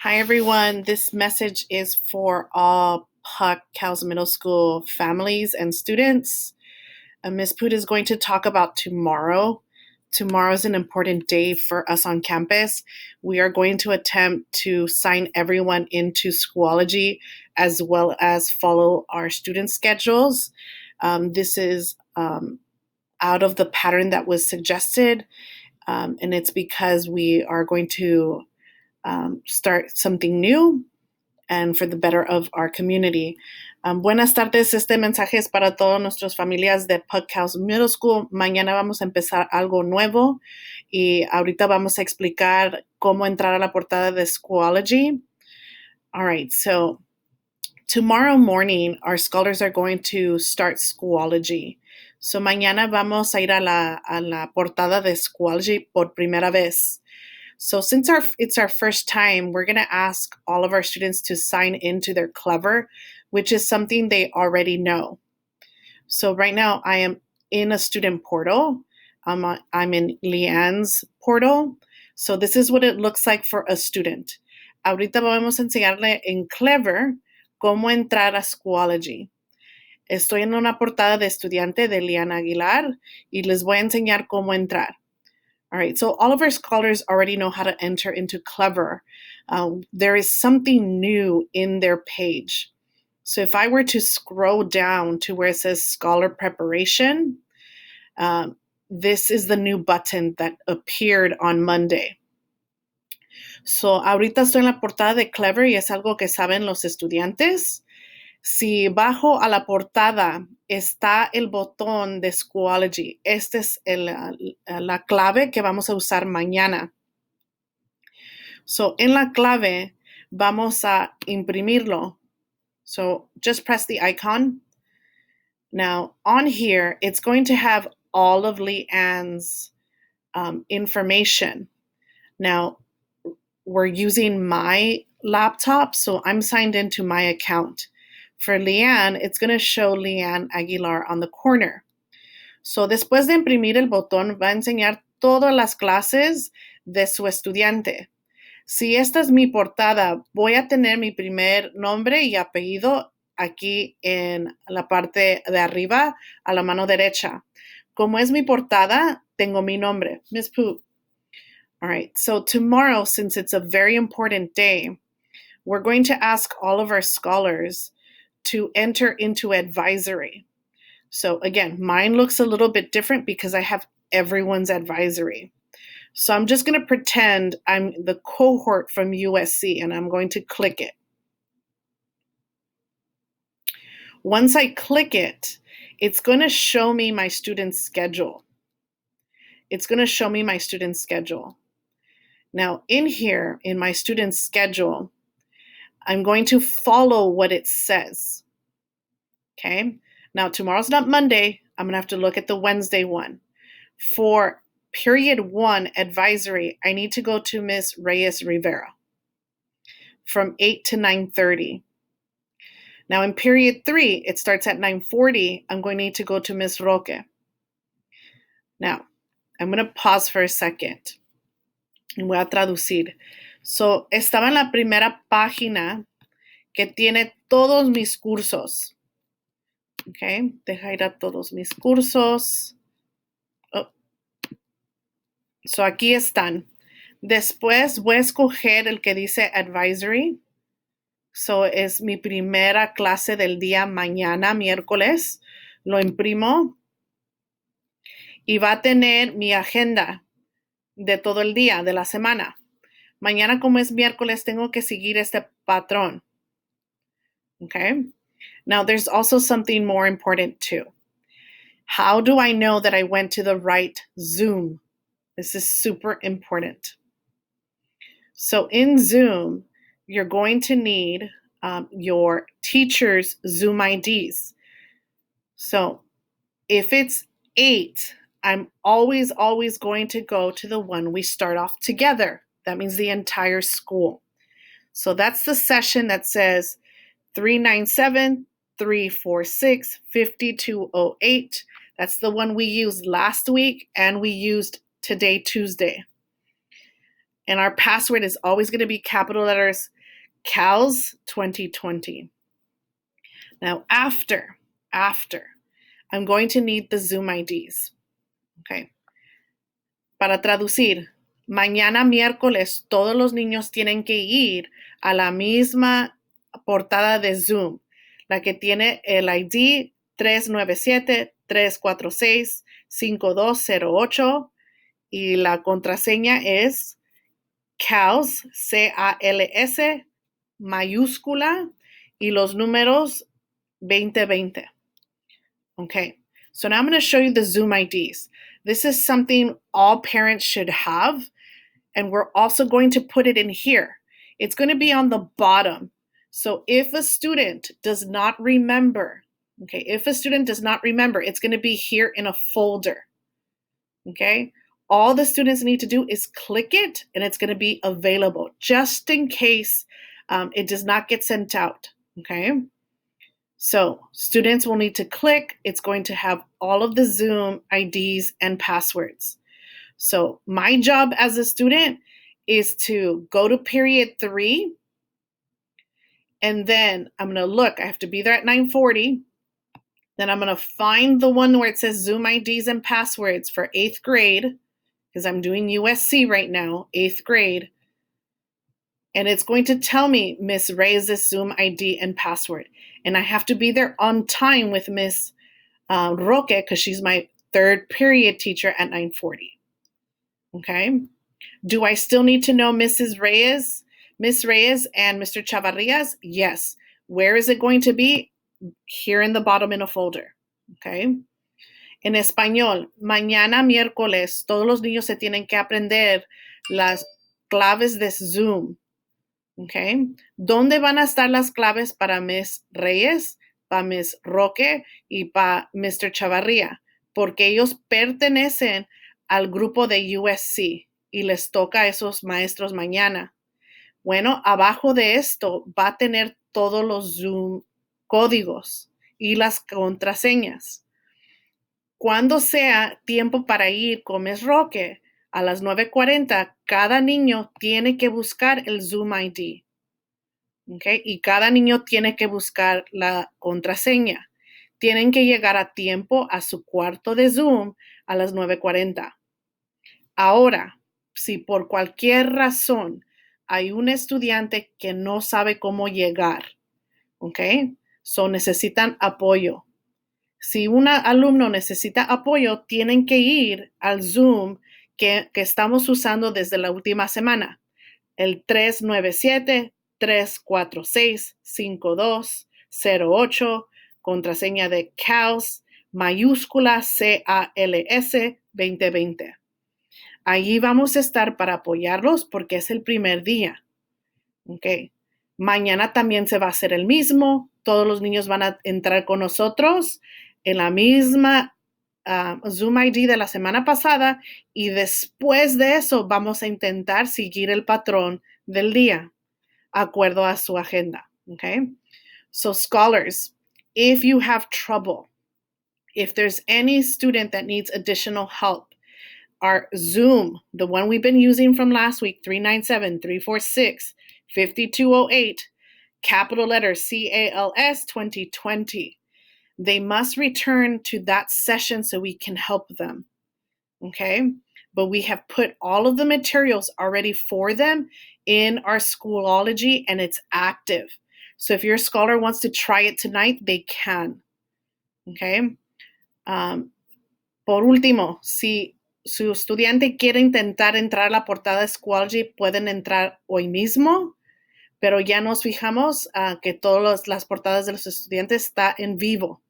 Hi, everyone. This message is for all CALS Middle School families and students. Ms. Poot is going to talk about tomorrow. Tomorrow is an important day for us on campus. We are going to attempt to sign everyone into Schoology as well as follow our student schedules. This is out of the pattern that was suggested, and it's because we are going to start something new and for the better of our community. Buenas tardes, este mensaje es para todas nuestras familias de CALS Middle School. Mañana vamos a empezar algo nuevo y ahorita vamos a explicar cómo entrar a la portada de Schoology. All right, so tomorrow morning, our scholars are going to start Schoology. So mañana vamos a ir a la portada de Schoology por primera vez. So since it's our first time, we're going to ask all of our students to sign into their Clever, which is something they already know. So right now I am in a student portal. I'm in Leanne's portal. So this is what it looks like for a student. Ahorita vamos a enseñarle en Clever cómo entrar a Schoology. Estoy en una portada de estudiante de Liana Aguilar y les voy a enseñar cómo entrar. All right, so all of our scholars already know how to enter into Clever. There is something new in their page. So if I were to scroll down to where it says Scholar Preparation, this is the new button that appeared on Monday. So ahorita estoy en la portada de Clever y es algo que saben los estudiantes. Si bajo a la portada está el botón de Schoology, esta es la clave que vamos a usar mañana. So en la clave vamos a imprimirlo. So just press the icon. Now on here, it's going to have all of Leanne's information. Now we're using my laptop, so I'm signed into my account. For Leanne, it's going to show Leanne Aguilar on the corner. So después de imprimir el botón, va a enseñar todas las clases de su estudiante. Si esta es mi portada, voy a tener mi primer nombre y apellido aquí en la parte de arriba, a la mano derecha. Como es mi portada, tengo mi nombre, Ms. Poot. All right, so tomorrow, since it's a very important day, we're going to ask all of our scholars to enter into advisory. So again, mine looks a little bit different because I have everyone's advisory. So I'm just going to pretend I'm the cohort from USC and I'm going to click it. Once I click it, it's going to show me my student schedule. It's going to show me my student schedule. Now in here, in my student schedule, I'm going to follow what it says. Okay. Now tomorrow's not Monday. I'm going to have to look at the Wednesday one. For period 1 advisory, I need to go to Ms. Reyes Rivera from 8 to 9:30. Now in period 3, it starts at 9:40. I'm going to need to go to Ms. Roque. Now, I'm going to pause for a second. Y voy a traducir. So, estaba en la primera página que tiene todos mis cursos. Okay, deja ir a todos mis cursos. Oh. So, aquí están. Después voy a escoger el que dice advisory. So, es mi primera clase del día mañana, miércoles. Lo imprimo. Y va a tener mi agenda de todo el día, de la semana. Mañana, como es miércoles, tengo que seguir este patrón. Okay? Now, there's also something more important too. How do I know that I went to the right Zoom? This is super important. So in Zoom, you're going to need your teacher's Zoom IDs. So if it's 8, I'm always going to go to the one we start off together. That means the entire school. So that's the session that says 397-346-5208. That's the one we used last week and we used today, Tuesday. And our password is always going to be capital letters CALS 2020. Now, after, I'm going to need the Zoom IDs. Okay. Para traducir, mañana miércoles todos los niños tienen que ir a la misma portada de Zoom, la que tiene el ID 397-346-5208 y la contraseña es CALS, C-A-L-S, mayúscula y los números 2020. Okay, so now I'm going to show you the Zoom IDs. This is something all parents should have, and we're also going to put it in here. It's going to be on the bottom. So if a student does not remember, it's going to be here in a folder. Okay, all the students need to do is click it, and it's going to be available just in case it does not get sent out. Okay. So students will need to click. It's going to have all of the Zoom IDs and passwords. So my job as a student is to go to period 3. And then I'm going to look. I have to be there at 9:40. Then I'm going to find the one where it says Zoom IDs and passwords for 8th grade, because I'm doing USC right now, 8th grade. And it's going to tell me Miss Reyes' Zoom ID and password. And I have to be there on time with Miss Roque, because she's my 3rd period teacher at 9:40. Okay. Do I still need to know Miss Reyes and Mr. Chavarrias? Yes. Where is it going to be? Here in the bottom in a folder. Okay. En español, mañana miércoles, todos los niños se tienen que aprender las claves de Zoom. Okay. ¿Dónde van a estar las claves para Miss Reyes, para Miss Roque y para Mr. Chavarría? Porque ellos pertenecen al grupo de USC y les toca a esos maestros mañana. Bueno, abajo de esto va a tener todos los Zoom códigos y las contraseñas. Cuando sea tiempo para ir con Miss Roque, a las 9:40, cada niño tiene que buscar el Zoom ID. Okay? Y cada niño tiene que buscar la contraseña. Tienen que llegar a tiempo a su cuarto de Zoom a las 9:40. Ahora, si por cualquier razón hay un estudiante que no sabe cómo llegar, okay, so necesitan apoyo. Si un alumno necesita apoyo, tienen que ir al Zoom que estamos usando desde la última semana, el 397-346-5208, contraseña de CALS, mayúscula CALS 2020. Allí vamos a estar para apoyarlos porque es el primer día. Okay. Mañana también se va a hacer el mismo. Todos los niños van a entrar con nosotros en la misma Zoom ID de la semana pasada, y después de eso vamos a intentar seguir el patrón del día, acuerdo a su agenda. Okay? So scholars, if you have trouble, if there's any student that needs additional help, our Zoom, the one we've been using from last week, 397-346-5208, capital letter CALS 2020. They must return to that session so we can help them. Okay? But we have put all of the materials already for them in our Schoology, and it's active. So if your scholar wants to try it tonight, they can. Okay? Por último, si su estudiante quiere intentar entrar a la portada de Schoology, pueden entrar hoy mismo, pero ya nos fijamos que todas las portadas de los estudiantes está en vivo.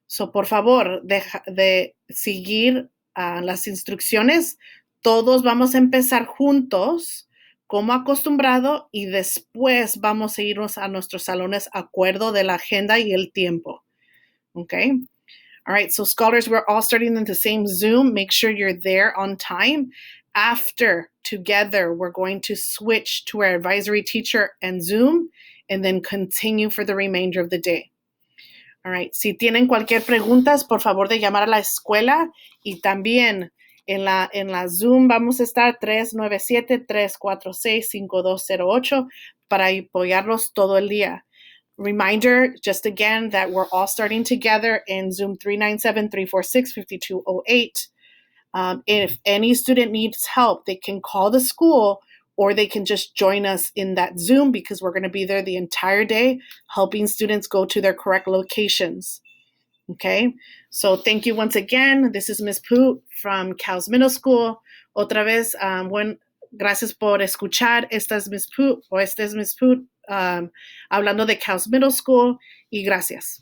So, por favor, de seguir las instrucciones. Todos vamos a empezar juntos, como acostumbrado, y después vamos a irnos a nuestros salones acuerdo de la agenda y el tiempo. Okay? All right, so scholars, we're all starting in the same Zoom. Make sure you're there on time. After, together, we're going to switch to our advisory teacher and Zoom, and then continue for the remainder of the day. All right, si tienen cualquier pregunta, por favor de llamar a la escuela, y también En la Zoom vamos a estar 397-346-5208 para apoyarlos todo el día. Reminder, just again, that we're all starting together in Zoom 397-346-5208. If any student needs help, they can call the school or they can just join us in that Zoom because we're going to be there the entire day helping students go to their correct locations. Okay, so thank you once again. This is Ms. Poot from CALS Middle School. Otra vez, gracias por escuchar. Esta es Ms. Poot o este es Ms. Poot hablando de CALS Middle School y gracias.